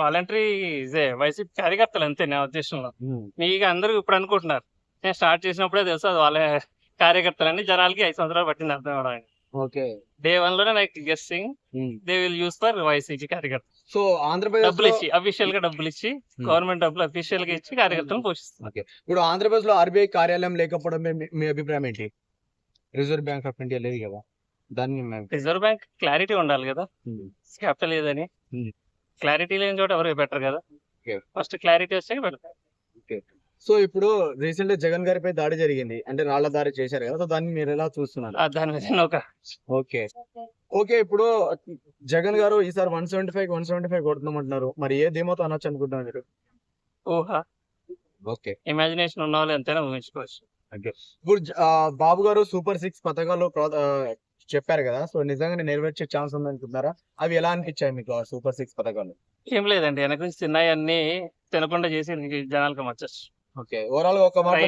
Voluntary ఇదే YCP కార్యకర్తలు అంతే నా ఉద్దేశంలో. మీకు అందరూ ఇప్పుడు అనుకుంటున్నారు. నేను స్టార్ట్ చేసినప్పుడే తెలుసు అది వాళ్ళ కార్యకర్తలని. జనాలకి 5 సంవత్సరాలు పట్టింది అర్థం అవడానికి. ఓకే. డే 1 లోనే నాకు guessing they will use for YCP కార్యకర్త. సో ఆంధ్రప్రదేశ్ డబ్బులు ఇచ్చి అఫీషియల్ గా డబ్బులు ఇచ్చి గవర్నమెంట్ డబ్బులు అఫీషియల్ గా ఇచ్చి కార్యకర్తలను పోషిస్తుంది. ఓకే. ఇప్పుడు ఆంధ్రప్రదేశ్ లో ఆర్బీఐ కార్యాలయం లేకపోవడం మీ అభిప్రాయం ఏంటి? రిజర్వ్ బ్యాంక్ ఆఫ్ ఇండియా లేదు కదా, దాన్ని రిజర్వ్ బ్యాంక్ క్లారిటీ ఉండాలి కదా, క్యాపిటల్ లేదని. క్లారిటీ లేని చోట ఎవరు పెట్టరు కదా, ఫస్ట్ క్లారిటీ వస్తే పెడతారు. సో ఇప్పుడు రీసెంట్ జగన్ గారిపై దాడి జరిగింది, అంటే రాళ్ల దాడి చేశారు కదా, సో దాన్ని మీరు ఎలా చూస్తున్నారు? దాని మీద ఓకే ఓకే. ఇప్పుడు జగన్ గారు ఈసారి 175 కొడుతున్నామంటున్నారు, మరి ఏ ధీమాతో అనొచ్చు అనుకుంటున్నారు మీరు? ఊహ. ఓకే. ఇమాజినేషన్ ఉన్న వాళ్ళు ఎంతైనా ఊహించుకోవచ్చు. ఇప్పుడు బాబు గారు సూపర్ 6 పథకాలు చెప్పారు కదా, సో నిజంగానే నెరవేర్చే ఛాన్స్ ఉంది అనుకుంటున్నారా? అవి ఎలా అనిపించాయి మీకు సూపర్ 6 పథకాలు? ఏం లేదండి, వెనక నుంచి తిన్నాయి అన్ని తినకుండా చేసి జనాలకు మచ్చచ్చు. ఓకే. ఓవరాల్ గా ఒక మాట,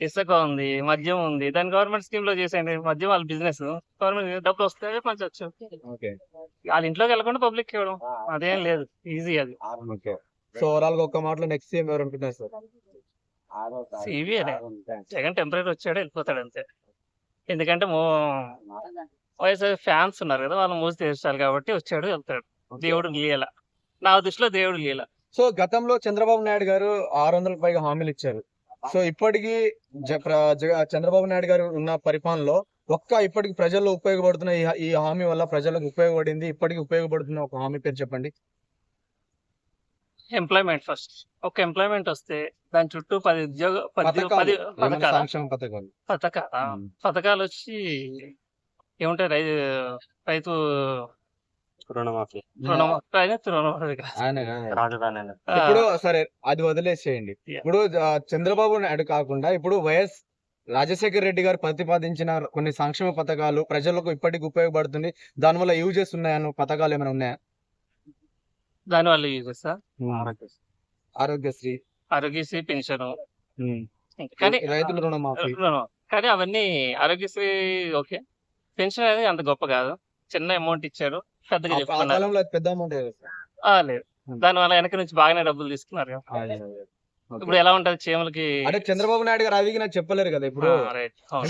ఇసుక ఉంది, మద్యం ఉంది, దాని గవర్నమెంట్ స్కీమ్ లో చేసేయండి. మద్యం వాళ్ళ బిజినెస్, గవర్నమెంట్ డబ్బులు వస్తే పంచవచ్చు. వాళ్ళ ఇంట్లోకి వెళ్ళకుండా పబ్లిక్ ఇవ్వడం అదేం లేదు, ఈజీ అది. సో ఓవరాల్ గా ఒక మాటలో నెక్స్ట్ సీఎం ఎవరు అనుకుంటున్నారు సార్? సివి జగన్ టెంపరీ వచ్చాడు వెళ్ళిపోతాడు అంతే. ఎందుకంటే వైఎస్ఆర్ ఫ్యాన్స్ ఉన్నారు కదా, వాళ్ళు మూసి తీర్చాలి కాబట్టి వచ్చాడు వెళ్తాడు. దేవుడు లీల, నా దృష్టిలో దేవుడు లీల. సో గతంలో చంద్రబాబు నాయుడు గారు 600 పైగా హామీలు ఇచ్చారు. సో ఇప్పటికీ చంద్రబాబు నాయుడు గారు ఉన్న పరిపాలనలో ఇప్పటికి ప్రజల్లో ఉపయోగపడుతున్న ఈ హామీ వల్ల ప్రజలకు ఉపయోగపడింది, ఇప్పటికి ఉపయోగపడుతున్న ఒక హామీ పేరు చెప్పండి. Employment first. ఒక ఎంప్లాయ్మెంట్ వస్తే దాని చుట్టూ 10 పథకాలు వచ్చి ఏముంటాయి, రైతు రుణమాఫీ. ఇప్పుడు సరే అది వదిలేసేయండి. ఇప్పుడు చంద్రబాబు నాయుడు కాకుండా ఇప్పుడు వైఎస్ రాజశేఖర రెడ్డి గారు ప్రతిపాదించిన కొన్ని సంక్షేమ పథకాలు ప్రజలకు ఇప్పటికి ఉపయోగపడుతుంది, దానివల్ల యూజెస్ ఉన్నాయన్న పథకాలు ఏమైనా ఉన్నాయా? దానివల్ల యూజెస్ ఆరోగ్యశ్రీ పెన్షన్, కానీ రైతుల రుణమాఫీ. కానీ అవన్నీ ఆరోగ్యశ్రీ ఓకే, పెన్షన్ అనేది అంత గొప్ప కాదు, చిన్న అమౌంట్ ఇచ్చారు, పెద్దగా చెప్పుకున్నారు. పెద్ద అమౌంట్ లేదు, దాని వల్ల వెనక నుంచి బాగానే డబ్బులు తీసుకున్నారు. ఇప్పుడు ఎలా ఉంటది చీమలకి? అంటే చంద్రబాబు నాయుడు గారు అది నాకు చెప్పలేరు కదా ఇప్పుడు.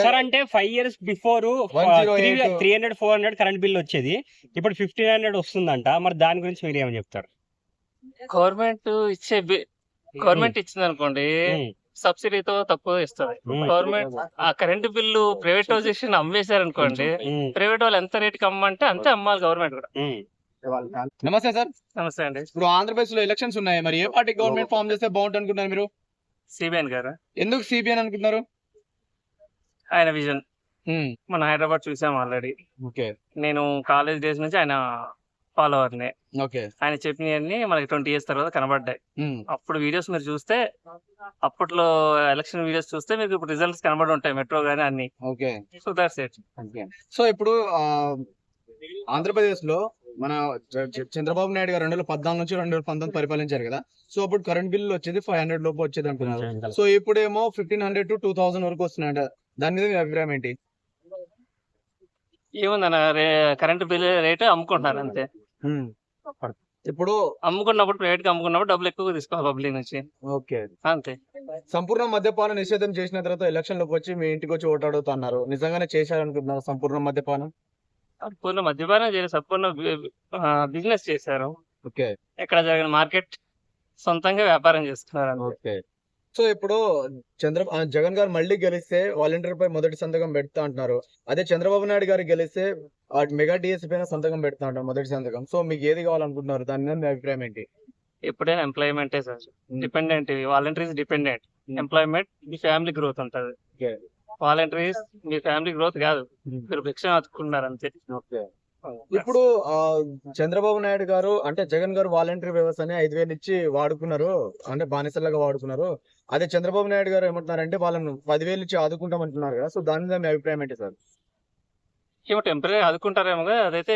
సార్ అంటే 5 years బిఫోర్ 300-400 కరెంట్ బిల్ వచ్చేది, ఇప్పుడు 1500 వస్తుందంట. మరి దాని గురించి మీరు ఏమని చెప్తారు? గవర్నమెంట్ ఇచ్చింది అనుకోండి, సబ్సిడీతో తక్కువ ఇస్తుంది గవర్నమెంట్. ఆ కరెంట్ బిల్లు ప్రైవేటైజేషన్ అమ్మేశారు అనుకోండి, ప్రైవేట్ వాళ్ళు ఎంత రేటుకి అమ్మంటే అంతే అమ్మాలి గవర్నమెంట్ కూడా. నమస్తే సార్. నమస్తే అండి. ఇప్పుడు ఆంధ్రప్రదేశ్ లో ఎలక్షన్స్ ఉన్నాయి, మరి ఏ పార్టీ గవర్నమెంట్ ఫామ్ చేస్తే బాగుంటుంది అనుకుంటున్నారు మీరు? సిబిఎన్ గారు. ఎందుకు సిబిఎన్ అనుకుంటున్నారు? ఆయన విజన్ మన హైదరాబాద్ చూసాం ఆల్రెడీ. నేను కాలేజ్ డేస్ నుంచి ఆయన ఫాలోవర్ నే. ఆయన చెప్పినవన్నీ మనకి 20 years తర్వాత కనబడ్డాయి. అప్పుడు వీడియోస్ మీరు చూస్తే, అప్పట్లో ఎలక్షన్ వీడియోస్ చూస్తే మీకు ఇప్పుడు రిజల్ట్స్ కనబడి ఉంటాయి, మెట్రో గానీ అన్ని. So that's it. సో ఇప్పుడు ఆంధ్రప్రదేశ్ లో మన చంద్రబాబు నాయుడు గారు 2014 నుంచి 2019 పరిపాలించారు కదా, సో అప్పుడు కరెంట్ బిల్ వచ్చేది 500 లోపు వచ్చేది అనుకున్నారు. సో ఇప్పుడేమో 1500 to 2000 వరకు వస్తున్నాయంట, దాని మీద మీ అభిప్రాయం ఏంటి? ఏముందన్న, కరెంట్ బిల్ రేటు అమ్ముకుంటున్నారు అంతే. ఇప్పుడు అమ్ముకున్నప్పుడు ప్రైవేట్ గా అమ్ముకున్నప్పుడు డబ్బులు ఎక్కువ తీసుకోవాలి పబ్లిక్ నుంచి, అంతే. సంపూర్ణ మద్యపానం నిషేధం చేసిన తర్వాత ఎలక్షన్ లోకి వచ్చి మీ ఇంటికి వచ్చి ఓటు అడుగుతున్నారు, నిజంగానే చేశారనుకుంటున్నారు సంపూర్ణ మద్యపానం? సంపూర్ణ మద్యపానం చేయలేదు, సంపూర్ణ బిజినెస్ చేశారు. ఎక్కడ జరిగిన మార్కెట్ సొంతంగా వ్యాపారం చేస్తున్నారు. సో ఇప్పుడు జగన్ గారు మళ్ళీ గెలిస్తే వాలంటీర్ పై మొదటి సంతకం పెడతా అంటున్నారు, అదే చంద్రబాబు నాయుడు గారు గెలిస్తే మెగా డిఎస్సీ పైన సంతకం పెడతా అంటారు మొదటి సంతకం. సో మీకు ఏది కావాలనుకుంటున్నారు, దాని మీద మీ అభిప్రాయం ఏంటి? ఎప్పుడైనా ఎంప్లాయ్మెంటే sir dependent, volunteers dependent. Employment మీ ఫ్యామిలీ గ్రోత్ ఉంటది, వాలంటీర్స్ మీ ఫ్యామిలీ గ్రోత్ కాదు, మీరు భిక్ష అతుక్కున్నారు అంతే. ఇప్పుడు చంద్రబాబు నాయుడు గారు అంటే జగన్ గారు వాలంటీర్ వ్యవస్థని 5000 ఇచ్చి వాడుకున్నారు, అంటే బానిసలాగా వాడుకున్నారు. అదే చంద్రబాబు నాయుడు గారు ఏమంటున్నారంటే వాళ్ళని 10,000 ఇచ్చి ఆదుకుంటామంటున్నారు కదా, సో దాని మీద మీ అభిప్రాయం ఏంటి సార్? ఏమో టెంపరీ ఆదుకుంటారేమో, అదైతే